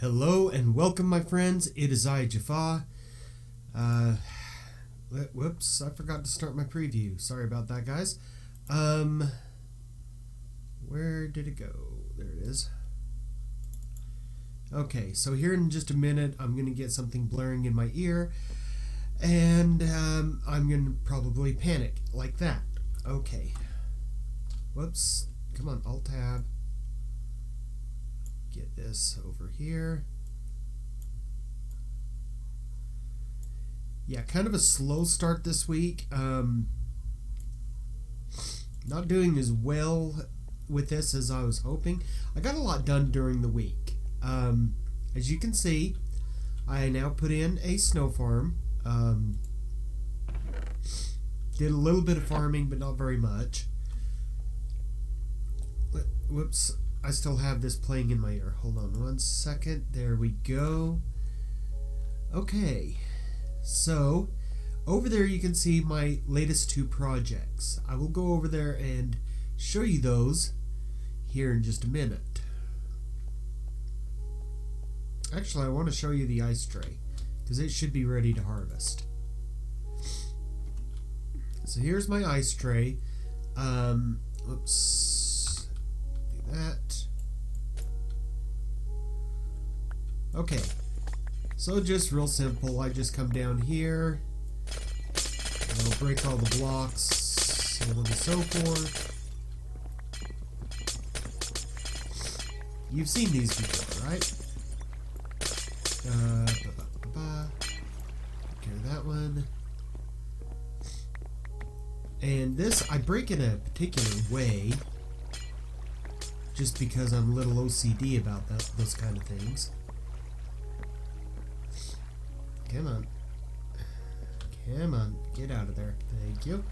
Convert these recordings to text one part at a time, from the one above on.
Hello and welcome, my friends. It is I, Jaffa. Whoops, I forgot to start my preview. Sorry about that, guys. Where did it go? There it is. Okay, so here in just a minute, I'm going to get something blaring in my ear, and I'm going to probably panic like that. Okay. Whoops. Come on, Alt-Tab. Get this over here. Yeah, kind of a slow start this week. Not doing as well with this as I was hoping. I got a lot done during the week. As you can see, I now put in a snow farm. Did a little bit of farming, but not very much. Whoops. I still have this playing in my ear. Hold on one second. There we go. Okay. So, over there you can see my latest two projects. I will go over there and show you those here in just a minute. Actually, I want to show you the ice tray, because it should be ready to harvest. So here's my ice tray. Oops. That. Okay, so just real simple. I just come down here, and I'll break all the blocks, so on and so forth. You've seen these before, right? Take care of that one. And this, I break in a particular way, just because I'm a little OCD about those kind of things. Come on. Come on. Get out of there. Thank you.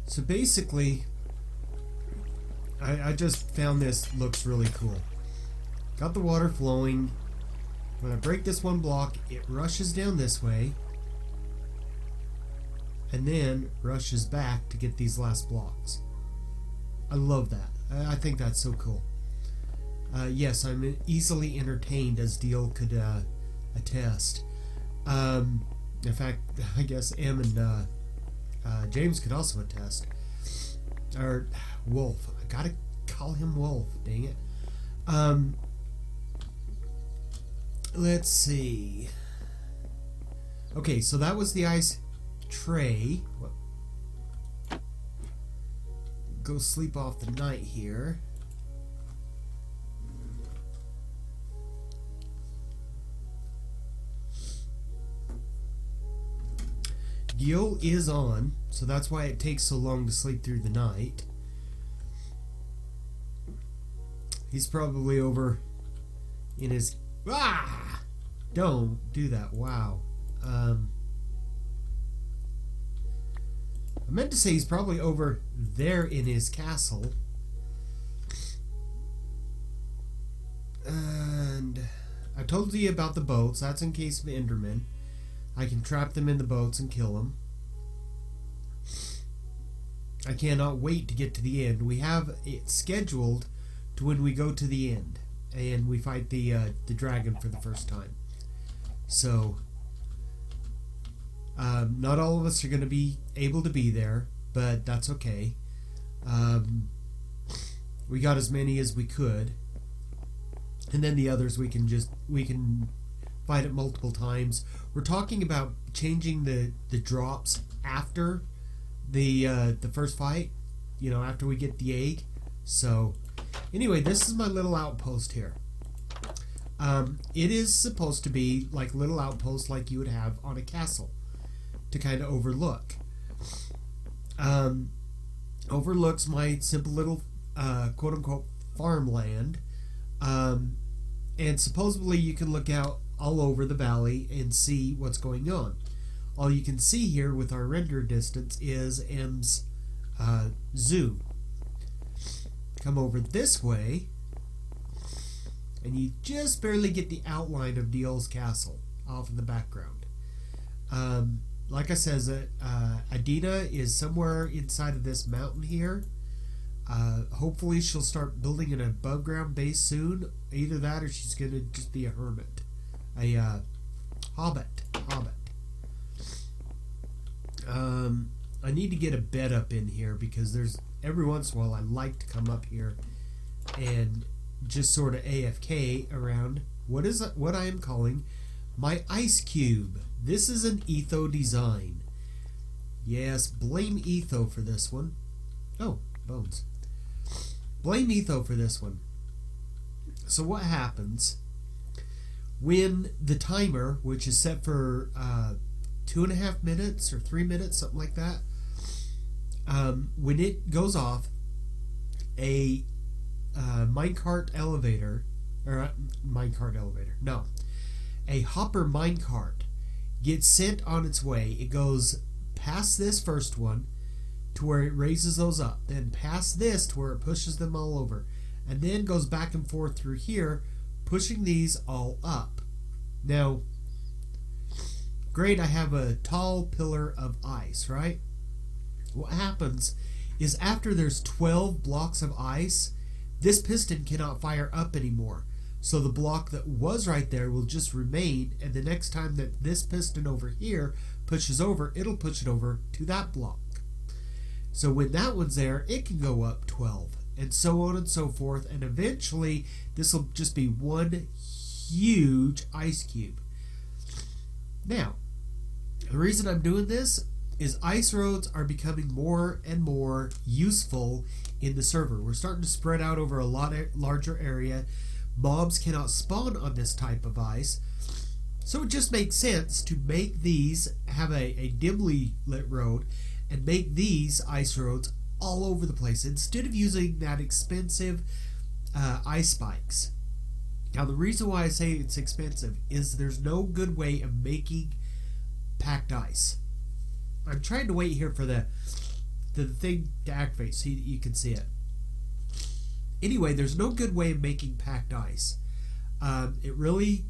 So basically, I just found this looks really cool. Got the water flowing. When I break this one block, it rushes down this way, and then rushes back to get these last blocks. I love that. I think that's so cool. Yes, I'm easily entertained, as Deal could attest. In fact, I guess Em and James could also attest. Or Wolf. I gotta call him Wolf, dang it. Let's see. Okay, so that was the ice tray. What? Go sleep off the night here. Gil is on, so that's why it takes so long to sleep through the night. He's probably over in his... Ah! Don't do that. Wow. I meant to say he's probably over there in his castle. And I told you about the boats. That's in case of Endermen. I can trap them in the boats and kill them. I cannot wait to get to the end. We have it scheduled to when we go to the end and we fight the dragon for the first time. So... not all of us are going to be able to be there, but that's okay. We got as many as we could, and then the others we can fight it multiple times. We're talking about changing the drops after the first fight, you know, after we get the egg. So anyway, this is my little outpost here. It is supposed to be like little outpost like you would have on a castle, to kind of overlook. Overlooks my simple little quote-unquote farmland. And supposedly you can look out all over the valley and see what's going on. All you can see here with our render distance is M's zoo. Come over this way, and you just barely get the outline of Deal's castle off in the background. Like I said, Adina is somewhere inside of this mountain here. Hopefully she'll start building an above ground base soon. Either that or she's going to just be a hermit. A hobbit. I need to get a bed up in here because there's every once in a while I like to come up here and just sort of AFK around what I am calling my ice cube. This is an Etho design. Yes, blame Etho for this one. Oh, bones. Blame Etho for this one. So what happens when the timer, which is set for 2.5 minutes or 3 minutes, something like that, when it goes off, a minecart elevator, or a hopper minecart gets sent on its way. It goes past this first one to where it raises those up, then past this to where it pushes them all over, and then goes back and forth through here, pushing these all up. Now, great, I have a tall pillar of ice, right? What happens is after there's 12 blocks of ice, this piston cannot fire up anymore. So the block that was right there will just remain, and the next time that this piston over here pushes over, it'll push it over to that block. So when that one's there, it can go up 12, and so on and so forth, and eventually this will just be one huge ice cube. Now, the reason I'm doing this is ice roads are becoming more and more useful in the server. We're starting to spread out over a lot larger area. Mobs cannot spawn on this type of ice, so it just makes sense to make these, have a dimly lit road, and make these ice roads all over the place instead of using that expensive ice spikes. Now, the reason why I say it's expensive is there's no good way of making packed ice. I'm trying to wait here for the thing to activate so you can see it. Anyway, there's no good way of making packed ice. It really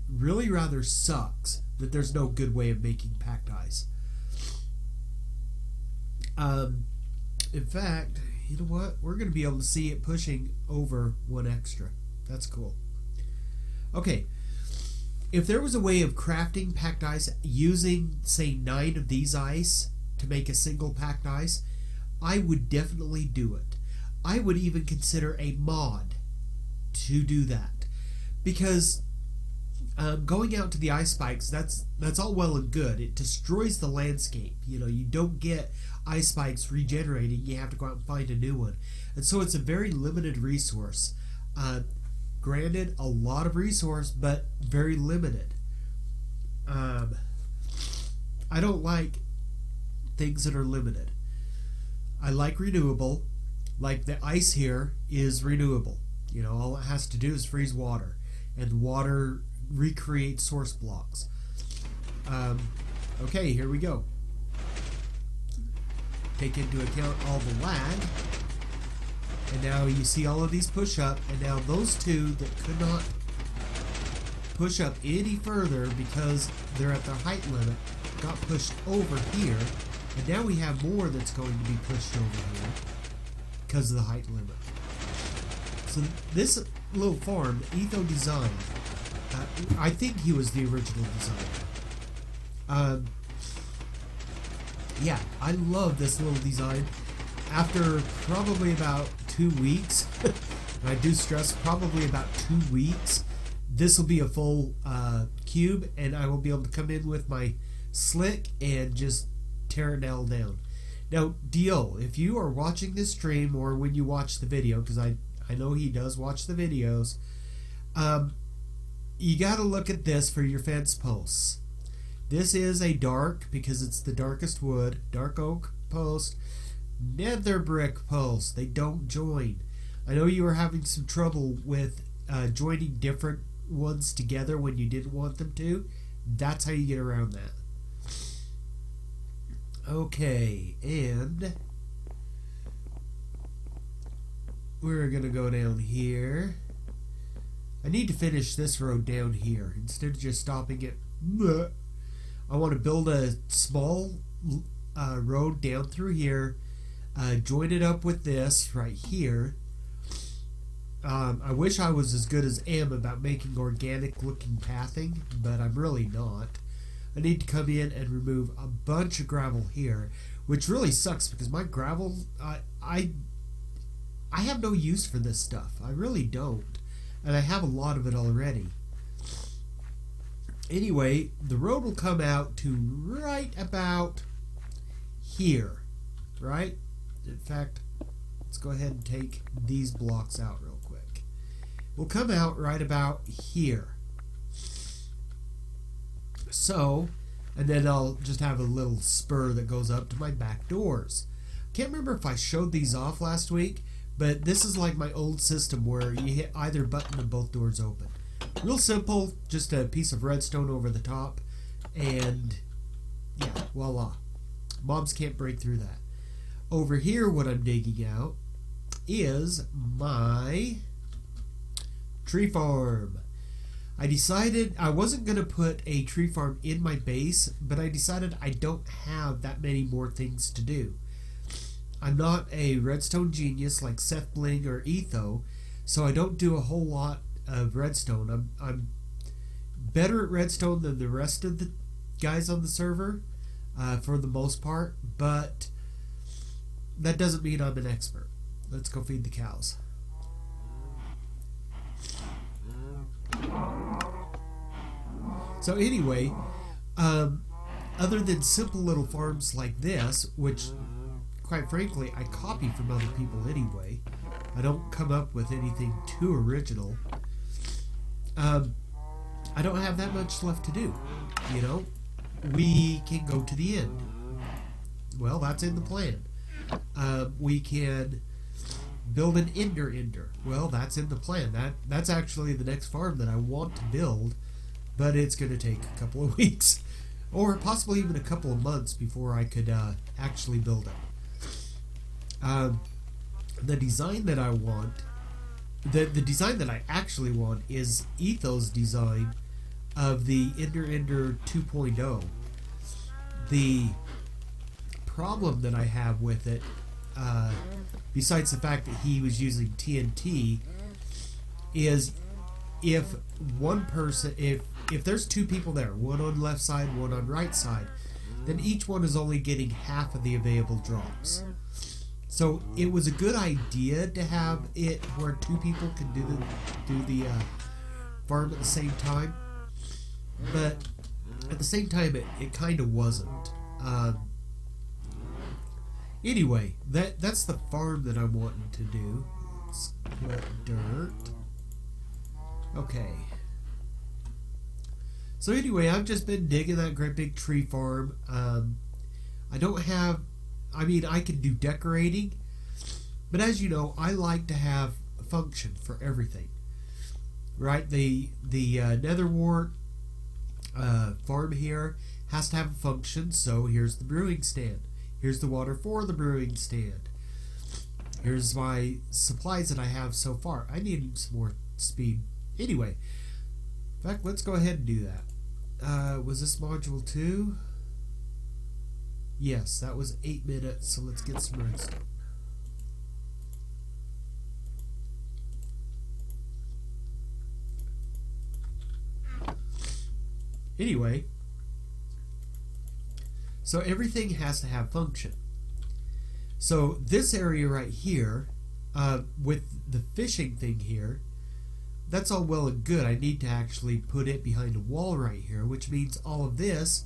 rather sucks that there's no good way of making packed ice. In fact, you know what? We're going to be able to see it pushing over one extra. That's cool. Okay. If there was a way of crafting packed ice using, say, 9 of these ice to make a single packed ice, I would definitely do it. I would even consider a mod to do that. Because going out to the ice spikes, that's all well and good. It destroys the landscape. You know, you don't get ice spikes regenerating. You have to go out and find a new one. And so it's a very limited resource. Granted, a lot of resource, but very limited. I don't like things that are limited. I like renewable. Like the ice here is renewable. You know, all it has to do is freeze water, and water recreates source blocks. Okay, here we go. Take into account all the lag. And now you see all of these push up, and now those two that could not push up any further because they're at their height limit got pushed over here, and now we have more that's going to be pushed over here because of the height limit. So this little farm, Etho designed, I think he was the original designer. Yeah, I love this little design. After probably about 2 weeks, and I do stress probably about 2 weeks, this will be a full cube, and I will be able to come in with my slick and just tear it all down. Now, Dio, if you are watching this stream, or when you watch the video, because I know he does watch the videos, you got to look at this for your fence posts. This is a dark, because it's the darkest wood, dark oak post, nether brick post. They don't join. I know you were having some trouble with joining different ones together when you didn't want them to. That's how you get around that. Okay, and we're gonna go down here. I need to finish this road down here instead of just stopping it. I want to build a small road down through here, join it up with this right here. I wish I was as good as Am about making organic looking pathing, but I'm really not. I need to come in and remove a bunch of gravel here, which really sucks because my gravel, I have no use for this stuff. I really don't. And I have a lot of it already. Anyway, the road will come out to right about here, right? In fact, let's go ahead and take these blocks out real quick. We'll come out right about here. So, and then I'll just have a little spur that goes up to my back doors. Can't remember if I showed these off last week, but this is like my old system where you hit either button and both doors open. Real simple, just a piece of redstone over the top, and yeah, voila. Mobs can't break through that. Over here, what I'm digging out is my tree farm. I decided I wasn't going to put a tree farm in my base, but I decided I don't have that many more things to do. I'm not a redstone genius like Seth Bling or Etho, so I don't do a whole lot of redstone. I'm better at redstone than the rest of the guys on the server for the most part, but that doesn't mean I'm an expert. Let's go feed the cows. So anyway, other than simple little farms like this, which quite frankly I copy from other people anyway, I don't come up with anything too original. I don't have that much left to do. You know, we can go to the end. Well, that's in the plan. We can build an ender. Well, that's in the plan. That's actually the next farm that I want to build, but it's going to take a couple of weeks, or possibly even a couple of months before I could actually build it. The design that I want, the design that I actually want is Etho's design of the Ender 2.0. The problem that I have with it, besides the fact that he was using TNT, is if one person, if there's two people there, one on left side, one on right side, then each one is only getting half of the available drops. So it was a good idea to have it where two people can do the farm at the same time, but at the same time it kind of wasn't. Anyway, that's the farm that I'm wanting to do. Let's put dirt. Okay. So anyway, I've just been digging that great big tree farm. I don't have, I mean, I can do decorating, but as you know, I like to have a function for everything. Right? The netherwort farm here has to have a function, so here's the brewing stand. Here's the water for the brewing stand. Here's my supplies that I have so far. I need some more speed. Anyway, in fact, let's go ahead and do that. Was this module 2? Yes, that was 8 minutes, so let's get some redstone. Anyway, so everything has to have function. So this area right here, with the fishing thing here, that's all well and good. I need to actually put it behind a wall right here, which means all of this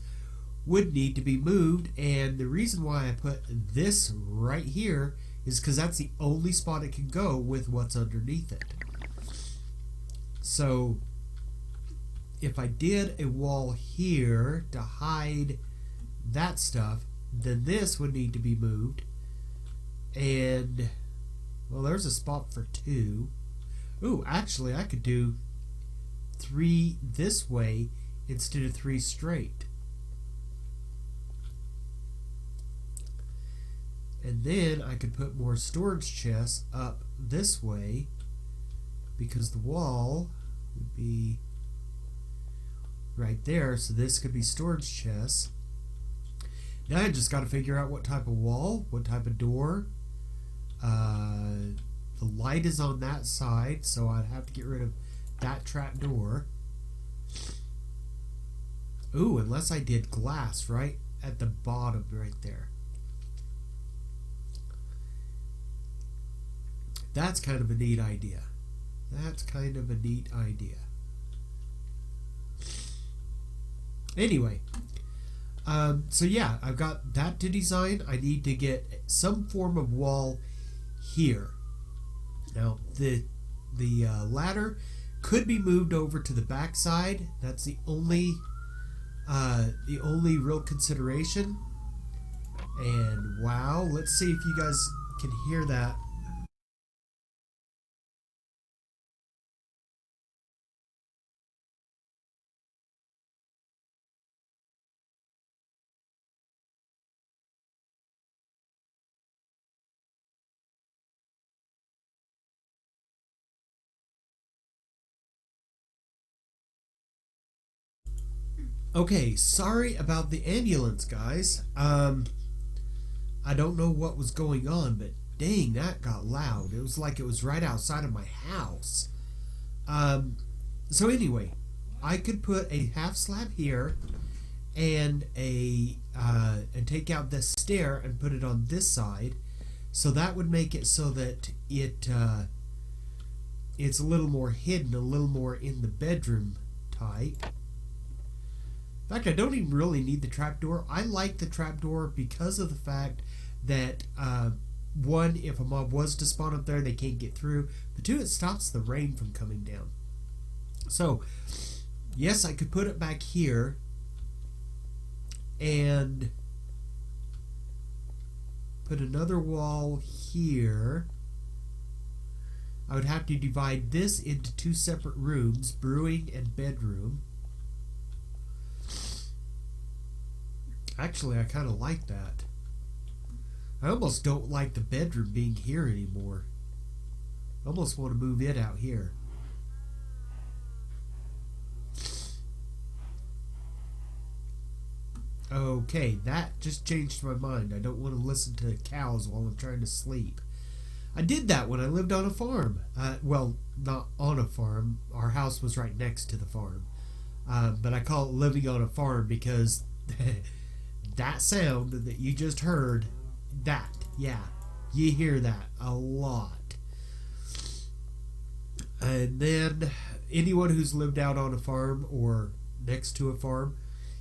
would need to be moved, and the reason why I put this right here is because that's the only spot it can go with what's underneath it. So if I did a wall here to hide that stuff, then this would need to be moved, and well, there's a spot for 2. Ooh, actually I could do 3 this way instead of 3 straight. And then I could put more storage chests up this way, because the wall would be right there, so this could be storage chests. Now I just got to figure out what type of wall, what type of door, The light is on that side, so I'd have to get rid of that trap door. Ooh, unless I did glass right at the bottom right there. That's kind of a neat idea. That's kind of a neat idea. Anyway, so yeah, I've got that to design. I need to get some form of wall here. Now, the ladder could be moved over to the back side. That's the only real consideration. And wow, let's see if you guys can hear that. Okay, sorry about the ambulance, guys. I don't know what was going on, but dang, that got loud. It was like it was right outside of my house. So anyway, I could put a half slab here and and take out this stair and put it on this side. So that would make it so that it's a little more hidden, a little more in the bedroom type. In fact, I don't even really need the trapdoor. I like the trapdoor because of the fact that, one, if a mob was to spawn up there, they can't get through. But two, it stops the rain from coming down. So, yes, I could put it back here and put another wall here. I would have to divide this into two separate rooms, brewing and bedroom. Actually, I kind of like that. I almost don't like the bedroom being here anymore. I almost want to move it out here. Okay, that just changed my mind. I don't want to listen to cows while I'm trying to sleep. I did that when I lived on a farm. Well, not on a farm. Our house was right next to the farm. But I call it living on a farm because that sound that you just heard, yeah, you hear that a lot. And then anyone who's lived out on a farm or next to a farm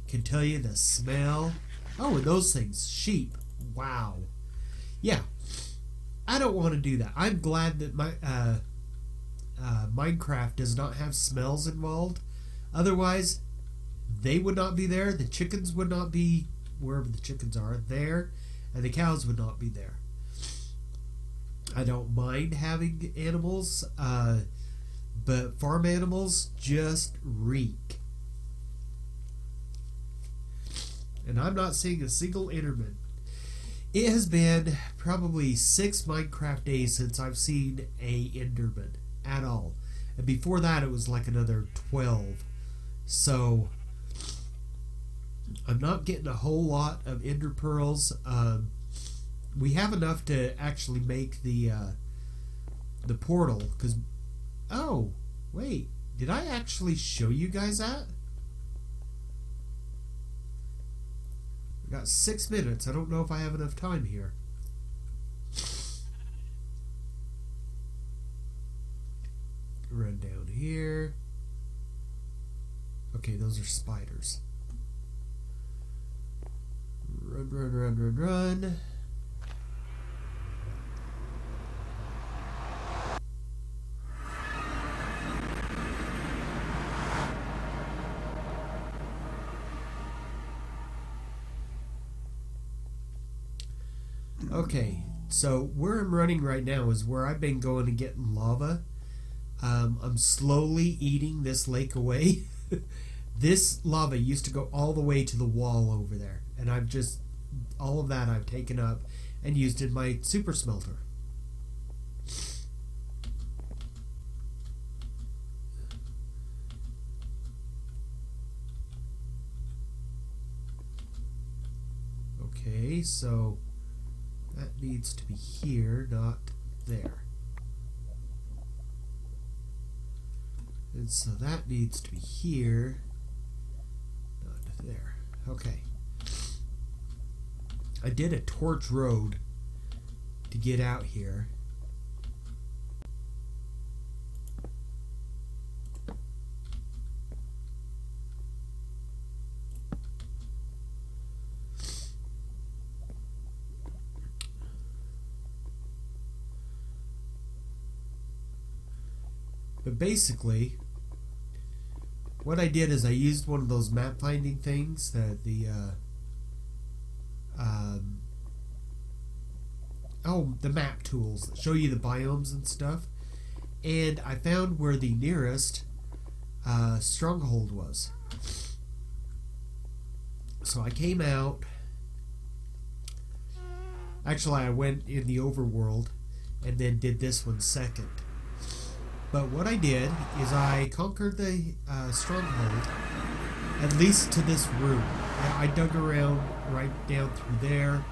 can tell you the smell. Oh, and those things, sheep, wow. Yeah, I don't want to do that. I'm glad that my Minecraft does not have smells involved. Otherwise, they would not be there. The chickens would not be wherever the chickens are there, and the cows would not be there. I don't mind having animals, but farm animals just reek. And I'm not seeing a single Enderman. It has been probably 6 Minecraft days since I've seen a Enderman at all. And before that, it was like another 12. So I'm not getting a whole lot of ender pearls. We have enough to actually make the portal. Because, oh, wait, did I actually show you guys that? We got 6 minutes. I don't know if I have enough time here. Run down here. Okay, those are spiders. Run, run, run, run, run. Okay, so where I'm running right now is where I've been going and getting lava. I'm slowly eating this lake away. This lava used to go all the way to the wall over there, and I've just, all of that I've taken up and used in my super smelter. Okay, so that needs to be here, not there. And so that needs to be here, not there. Okay. I did a torch road to get out here. But basically, what I did is I used one of those map finding things, the map tools that show you the biomes and stuff, and I found where the nearest stronghold was. So I came out. Actually, I went in the overworld and then did this one second. But what I did is I conquered the stronghold, at least to this room. I dug around right down through there.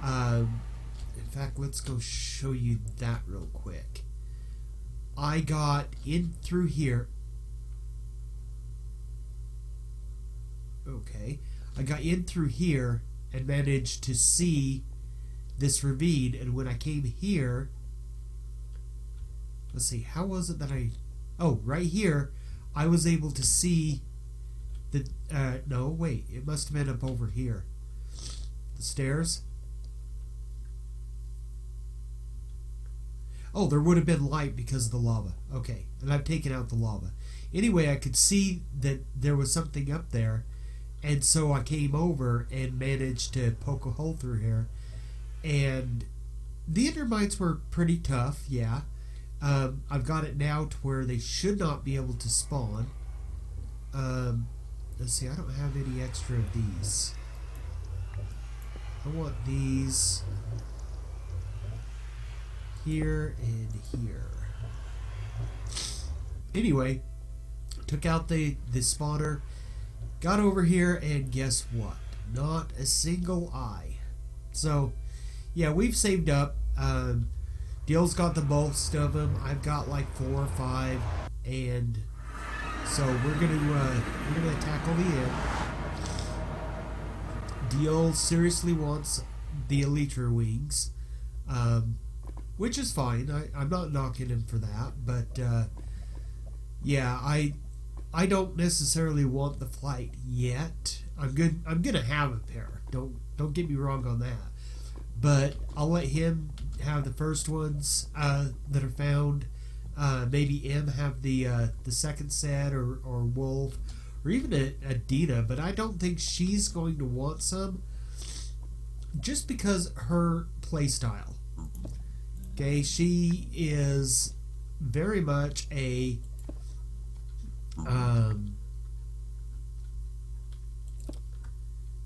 In fact, let's go show you that real quick. I got in through here. Okay. I got in through here and managed to see this ravine. And when I came here... Let's see, how was it that oh, right here, I was able to see the... no, wait, it must have been up over here. The stairs. Oh, there would have been light because of the lava. Okay, and I've taken out the lava. Anyway, I could see that there was something up there, and so I came over and managed to poke a hole through here. And the endermites were pretty tough, yeah. I've got it now to where they should not be able to spawn. Let's see, I don't have any extra of these. I want these here and here. Anyway, took out the spawner, got over here, and guess what? Not a single eye. So, yeah, we've saved up. Dill's got the most of them. I've got like 4 or 5, and so we're gonna tackle the end. Dill seriously wants the Elytra wings, which is fine. I'm not knocking him for that, but yeah, I don't necessarily want the flight yet. I'm gonna have a pair. Don't get me wrong on that, but I'll let him have the first ones that are found. Maybe M have the second set, or Wolf, or even a Dina, but I don't think she's going to want some, just because her play style. Okay, she is very much a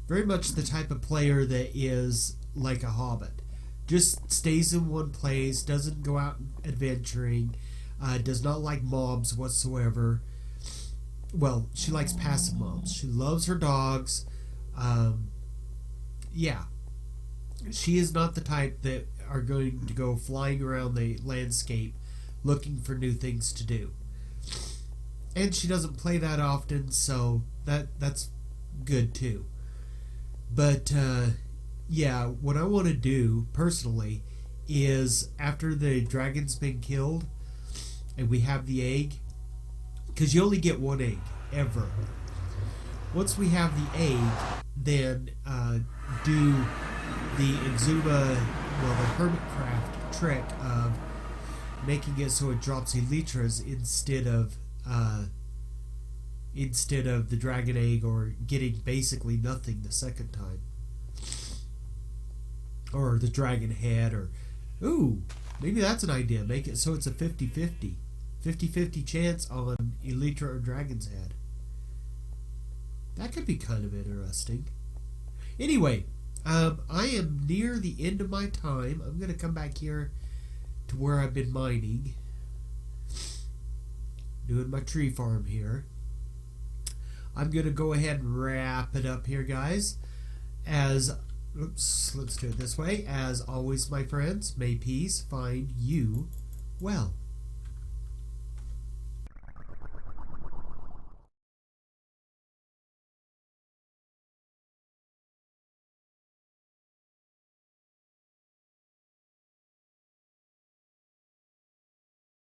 very much the type of player that is like a hobbit. Just stays in one place, doesn't go out adventuring, does not like mobs whatsoever. Well, she likes passive mobs. She loves her dogs. Yeah. She is not the type that are going to go flying around the landscape looking for new things to do. And she doesn't play that often, so that's good too. But, yeah, what I want to do, personally, is after the dragon's been killed, and we have the egg, because you only get one egg, ever. Once we have the egg, then do the Exuma, well, the Hermitcraft trick of making it so it drops Elytras instead of the dragon egg, or getting basically nothing the second time. Or the dragon head, or... Ooh, maybe that's an idea. Make it so it's a 50-50. 50-50 chance on Elytra or dragon's head. That could be kind of interesting. Anyway, I am near the end of my time. I'm going to come back here to where I've been mining. Doing my tree farm here. I'm going to go ahead and wrap it up here, guys. As Oops, let's do it this way. As always, my friends, may peace find you well.